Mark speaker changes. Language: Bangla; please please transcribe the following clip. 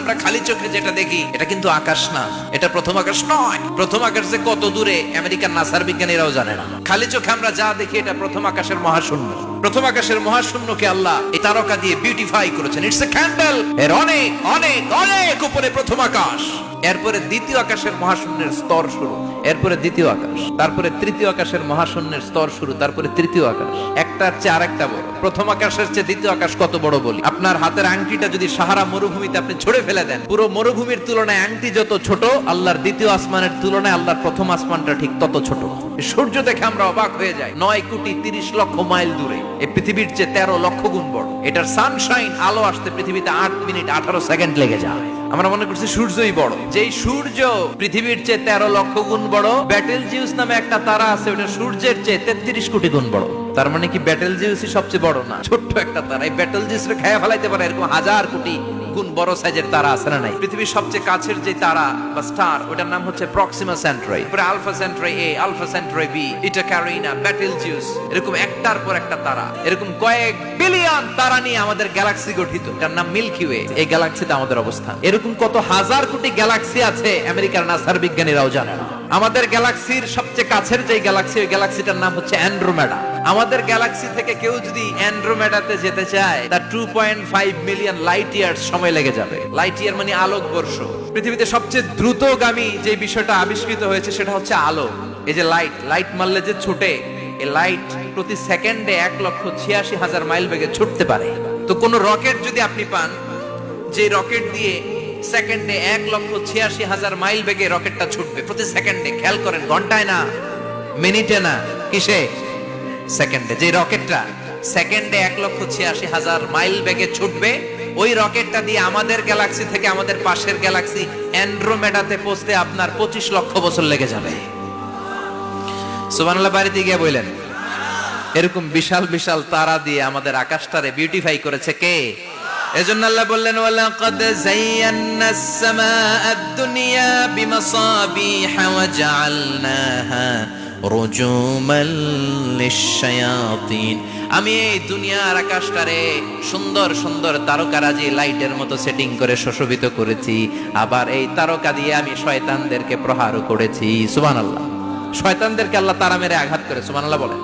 Speaker 1: আমরা খালি চোখে যেটা দেখি এটা কিন্তু আকাশ না, এটা প্রথম আকাশ নয়। প্রথম আকাশ যে কত দূরে আমেরিকার নাসার বিজ্ঞানীরাও জানে না। খালি চোখে আমরা যা দেখি এটা প্রথম আকাশের মহাশূন্য। প্রথম আকাশের মহাশূন্যকে আল্লাহ এই তারকা দিয়ে বিউটিফাই করেছেন। It's a candle. এর অনেক অনেক অনেক উপরে প্রথম আকাশ, এরপরে দ্বিতীয় আকাশের মহাশূন্যের স্তর শুরু, এরপরে দ্বিতীয় আকাশ, তারপরে তৃতীয় আকাশের মহাশূন্যের স্তর শুরু, তারপরে তৃতীয় আকাশ। একটার চেয়ে আরেকটা বড়। প্রথম আকাশের চেয়ে দ্বিতীয় আকাশ কত বড় বলি, আপনার হাতের আংটিটা যদি সাহারা মরুভূমিতে আপনি ছুঁড়ে ফেলে দেন, পুরো মরুভূমির তুলনায় আংটি যত ছোট, আল্লাহর দ্বিতীয় আসমানের তুলনায় আল্লাহর প্রথম আসমানটা ঠিক তত ছোট। সূর্য দেখে আমরা অবাক হয়ে যাই, 9,30,00,000 মাইল দূরে। এই পৃথিবীর চেয়ে 13 লক্ষ গুণ বড়। এটার সানশাইন, আলো আসতে পৃথিবীতে 8 মিনিট 18 সেকেন্ড লেগে যায়। আমরা মনে করছি সূর্যই বড়। যেই সূর্য পৃথিবীর চেয়ে 13 লক্ষ গুণ বড়, ব্যাটেলজিউস নামে একটা তারা আছে, ওটা সূর্যের চেয়ে 33 কোটি গুণ বড়। তার মানে কি ব্যাটেলজিউসই সবচেয়ে বড় না? ছোট্ট একটা তারা। এই ব্যাটেলজিউসরে খেয়ে ফেলাইতে পারে এরকম 1000 কোটি গুণ বড় সাইজের তারা আছে না নাই? পৃথিবীর সবচেয়ে কাছের যে তারা বা স্টার, ওটার নাম হচ্ছে প্রক্সিমা সেন্ট্রাই, তারপরে আলফা সেন্ট্রাই এ, আলফা সেন্ট্রাই বি, ইটা ক্যারিনা, ব্যাটেলজিউস, এরকম একটার পর একটা তারা, এরকম কয়েক বিলিয়ন তারা নিয়ে আমাদের গ্যালাক্সি গঠিত। এটার নাম মিল্কি ওয়ে। এই গ্যালাক্সিতে আমাদের অবস্থান। এরকম কত হাজার কোটি গ্যালাক্সি আছে আমেরিকার নাসার বিজ্ঞানীরাও জানে না। আমাদের গ্যালাক্সির সবচেয়ে কাছের যে গ্যালাক্সি, ওই গ্যালাক্সিটার নাম হচ্ছে অ্যান্ড্রোমেডা। আমাদের গ্যালাক্সি থেকে কেউ যদি অ্যান্ড্রোমেডাতে যেতে চায়, তার 2.5 মিলিয়ন লাইট ইয়ার্স সময় লেগে যাবে। লাইট ইয়ার মানে আলোকবর্ষ। পৃথিবীতে সবচেয়ে দ্রুতগামী যে বিষয়টা আবিষ্কৃত হয়েছে সেটা হচ্ছে আলো। এই যে লাইট মারলে যে ছুটে, এই লাইট প্রতি সেকেন্ডে 1,86,000 মাইল বেগে ছুটতে পারে। তো কোন রকেট যদি আপনি পান, যে রকেট দিয়ে সেকেন্ডে 1,86,000 মাইল বেগে রকেটটা ছুটবে প্রতি সেকেন্ডে, খেয়াল করেন, ঘন্টায় না, মিনিটে না, কিসে? সেকেন্ডে। যে রকেটটা সেকেন্ডে 1,86,000 মাইল বেগে ছুটবে, ওই রকেটটা দিয়ে আমাদের গ্যালাক্সি থেকে আমাদের পাশের গ্যালাক্সি অ্যান্ড্রোমেডাতে পৌঁছতে আপনার 25 লক্ষ বছর লেগে যাবে। সুবহানাল্লাহ বাড়িতে গিয়ে বললেন। এরকম বিশাল বিশাল তারা দিয়ে আমাদের আকাশটারে বিউটিফাই করেছে কে? এজন্য আল্লাহ বললেন, ওয়ালাকাদ যায়্যানাস সামাআদ দুনিয়া বিমাসাবিহা ওয়া জাআলনাহা রুজুমান লিশ-শায়াতিন। আমি এই দুনিয়ার আকাশটারে সুন্দর সুন্দর তারকারাজি লাইটের মতো সেটিং করে সুশোভিত করেছি। আবার এই তারকা দিয়ে আমি শয়তানদেরকে প্রহারও করেছি। সুবহানাল্লাহ। শয়তানদেরকে আল্লাহ তারা মেরে আঘাত করে। সুবহানাল্লাহ বলেন।